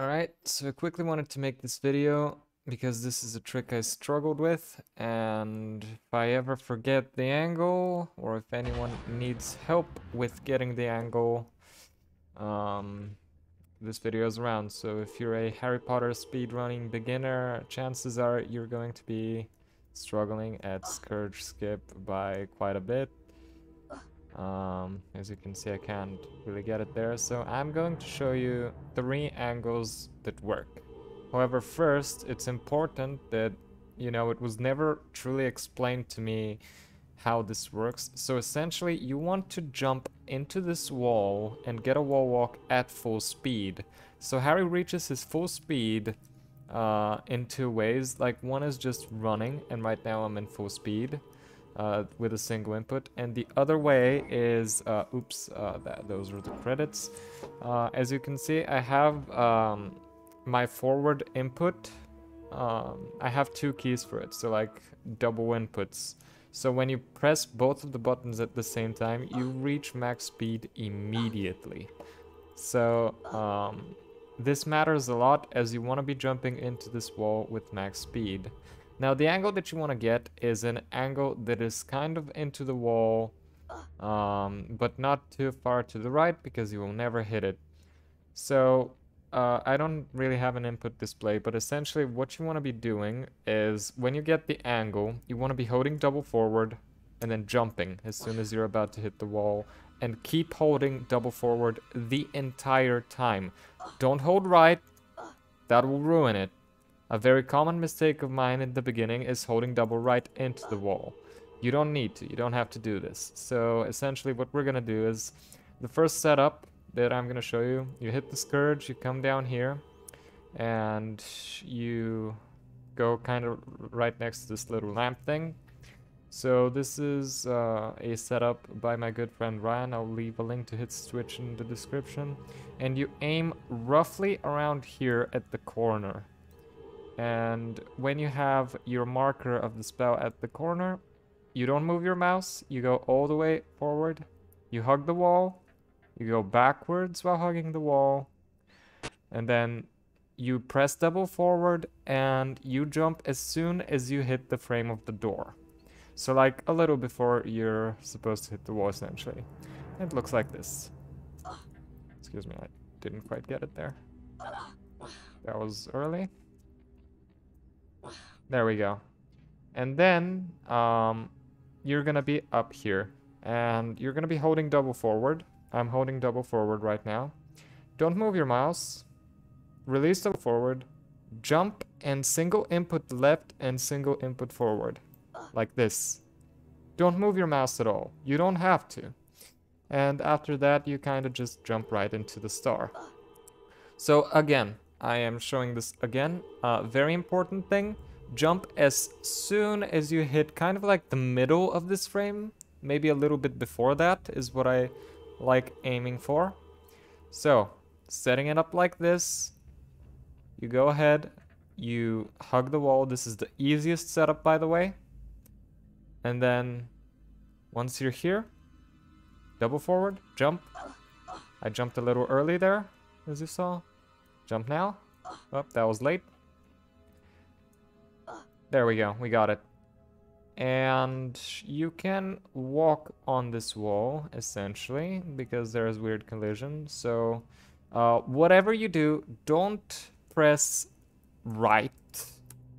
Alright, so I quickly wanted to make this video because this is a trick I struggled with, and if I ever forget the angle, or if anyone needs help with getting the angle, um, this video is around. So if you're a Harry Potter speedrunning beginner, chances are you're going to be struggling at Skurge skip by quite a bit. As you can see, I can't really get it there, so I'm going to show you 3 angles that work. However, first, it's important that, it was never truly explained to me how this works. So essentially, you want to jump into this wall and get a wall walk at full speed. So Harry reaches his full speed in 2 ways. Like, one is just running, and right now I'm in full speed. With a single input, and the other way is those are the credits. As you can see, I have my forward input. I have 2 keys for it, so like double inputs. So when you press both of the buttons at the same time, you reach max speed immediately. So this matters a lot, as you want to be jumping into this wall with max speed. Now, the angle that you want to get is an angle that is kind of into the wall, but not too far to the right, because you will never hit it. So, I don't really have an input display, but essentially what you want to be doing is, when you get the angle, you want to be holding double forward and then jumping as soon as you're about to hit the wall, and keep holding double forward the entire time. Don't hold right, that will ruin it. A very common mistake of mine in the beginning is holding double right into the wall. You don't need to, you don't have to do this. So essentially what we're gonna do is, the first setup that I'm gonna show you, you hit the Skurge, you come down here, and you go kind of right next to this little lamp thing. So this is a setup by my good friend Ryan. I'll leave a link to his Twitch in the description. And you aim roughly around here at the corner. And when you have your marker of the spell at the corner, you don't move your mouse, you go all the way forward, you hug the wall, you go backwards while hugging the wall, and then you press double forward and you jump as soon as you hit the frame of the door. So like a little before you're supposed to hit the wall, essentially. It looks like this. Excuse me, I didn't quite get it there. That was early. There we go. And then you're gonna be up here, and you're gonna be holding double forward. I'm holding double forward right now. Don't move your mouse. Release double forward. Jump and single input left and single input forward. Like this. Don't move your mouse at all. You don't have to. And after that, you kind of just jump right into the star. So again, I am showing this again. Very important thing. Jump as soon as you hit kind of like the middle of this frame. Maybe a little bit before that is what I like aiming for. So, setting it up like this. You go ahead, you hug the wall. This is the easiest setup, by the way. And then, once you're here, double forward, jump. I jumped a little early there, as you saw. Jump now. Oh, that was late. There we go, we got it. And you can walk on this wall, essentially, because there's weird collision. So, whatever you do, don't press right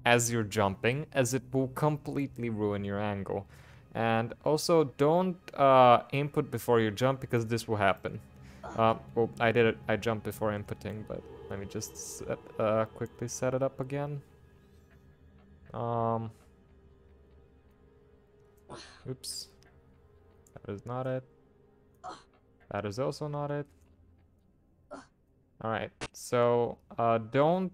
as you're jumping, as it will completely ruin your angle. And also, don't input before you jump, because this will happen. Well, I did it. I jumped before inputting, but let me just quickly set it up again. Oops. That is not it. That is also not it. Alright, so don't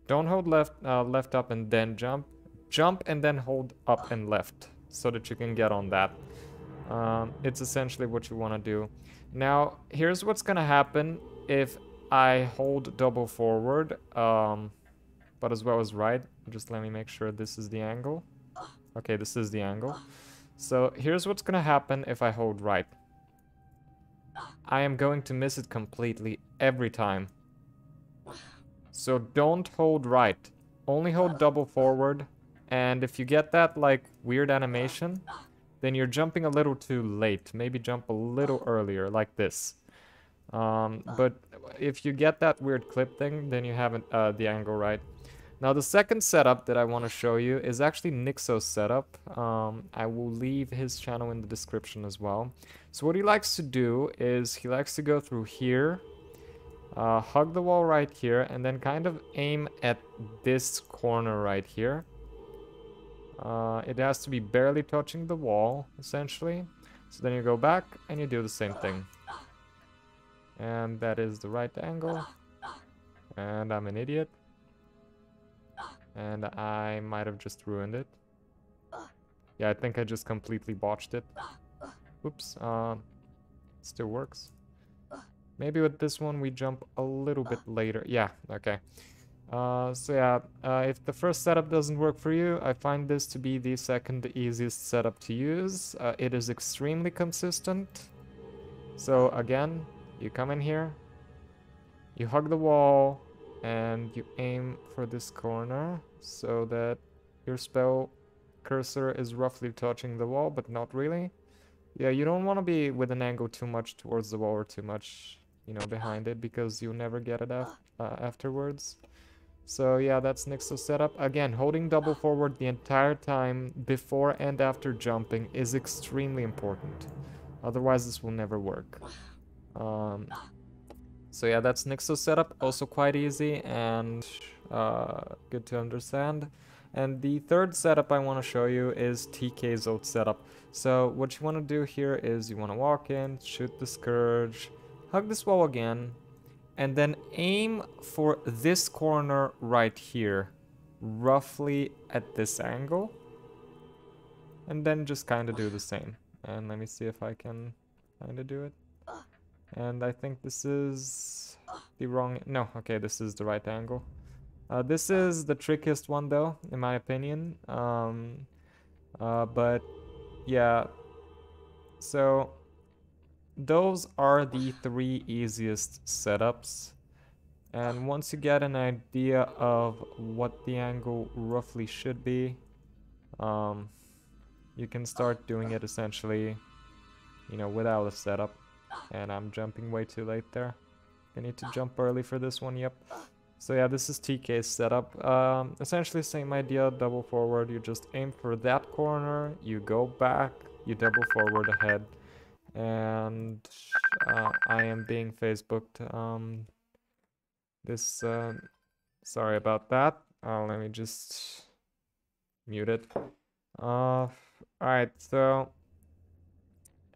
hold left up and then jump. Jump and then hold up and left, so that you can get on that. It's essentially what you want to do. Now, here's what's gonna happen if I hold double forward, but as well as right. Just let me make sure this is the angle. Okay, this is the angle. So here's what's gonna happen if I hold right. I am going to miss it completely every time. So don't hold right. Only hold double forward. And if you get that like weird animation, then you're jumping a little too late. Maybe jump a little earlier, like this. But if you get that weird clip thing, then you haven't the angle right. Now the second setup that I want to show you is actually Nixxo's setup. I will leave his channel in the description as well. So what he likes to do is he likes to go through here, hug the wall right here, and then kind of aim at this corner right here. It has to be barely touching the wall, essentially. So then you go back and you do the same thing. And that is the right angle. And I'm an idiot. And I might have just ruined it. Yeah, I think I just completely botched it. Oops, still works. Maybe with this one we jump a little bit later. Yeah, okay. So yeah, if the first setup doesn't work for you, I find this to be the second easiest setup to use. It is extremely consistent. So again, you come in here, you hug the wall, and you aim for this corner so that your spell cursor is roughly touching the wall, but not really. Yeah, you don't want to be with an angle too much towards the wall or too much, you know, behind it, because you'll never get it afterwards. So yeah, that's Nixxo's setup. Again, holding double forward the entire time before and after jumping is extremely important. Otherwise, this will never work. So yeah, that's Nixxo's setup. Also quite easy and good to understand. And the third setup I want to show you is TK's old setup. So what you want to do here is you want to walk in, shoot the Skurge, hug this wall again, and then aim for this corner right here, roughly at this angle. And then just kind of do the same. And let me see if I can kind of do it. And I think this is the wrong... No, okay, this is the right angle. This is the trickiest one, though, in my opinion. But, yeah. So, those are the three easiest setups. And once you get an idea of what the angle roughly should be, you can start doing it essentially, you know, without a setup. And I'm jumping way too late there. I need to jump early for this one, yep. So yeah, this is TK's setup. Essentially same idea, double forward. You just aim for that corner, you go back, you double forward ahead. And I am being Facebooked. Sorry about that. Let me just mute it. Alright, so...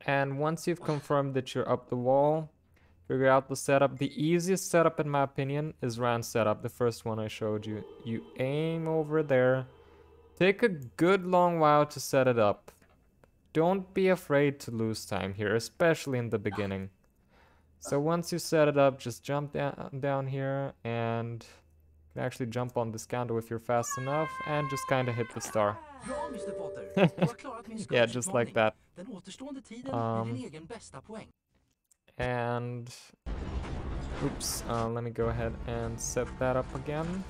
And once you've confirmed that you're up the wall, figure out the setup. The easiest setup, in my opinion, is round setup, the first one I showed you. You aim over there. Take a good long while to set it up. Don't be afraid to lose time here, especially in the beginning. So once you set it up, just jump down here and you can actually jump on this candle if you're fast enough and just kind of hit the star. Yeah, just like that. And oops, let me go ahead and set that up again.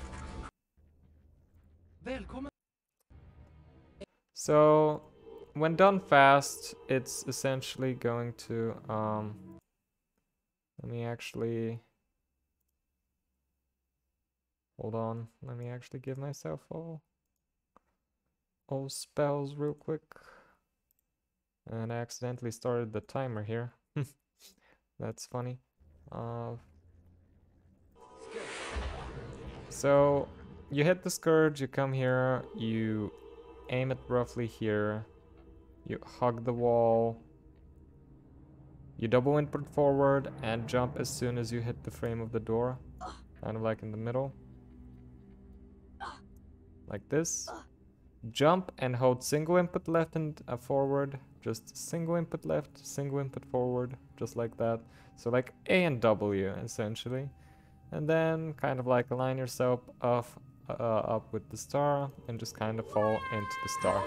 So when done fast, it's essentially going to let me actually hold on. Let me actually give myself all spells real quick. And I accidentally started the timer here. That's funny. So you hit the Skurge, you come here, you aim it roughly here, you hug the wall, you double input forward and jump as soon as you hit the frame of the door, kind of like in the middle, like this. Jump and hold single input left and forward, just single input left, single input forward, just like that. So like A and W essentially. And then kind of like align yourself up with the star and just kind of fall into the star.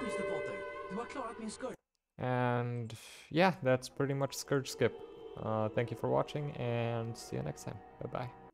And yeah, that's pretty much Skurge skip. Thank you for watching and see you next time. Bye bye.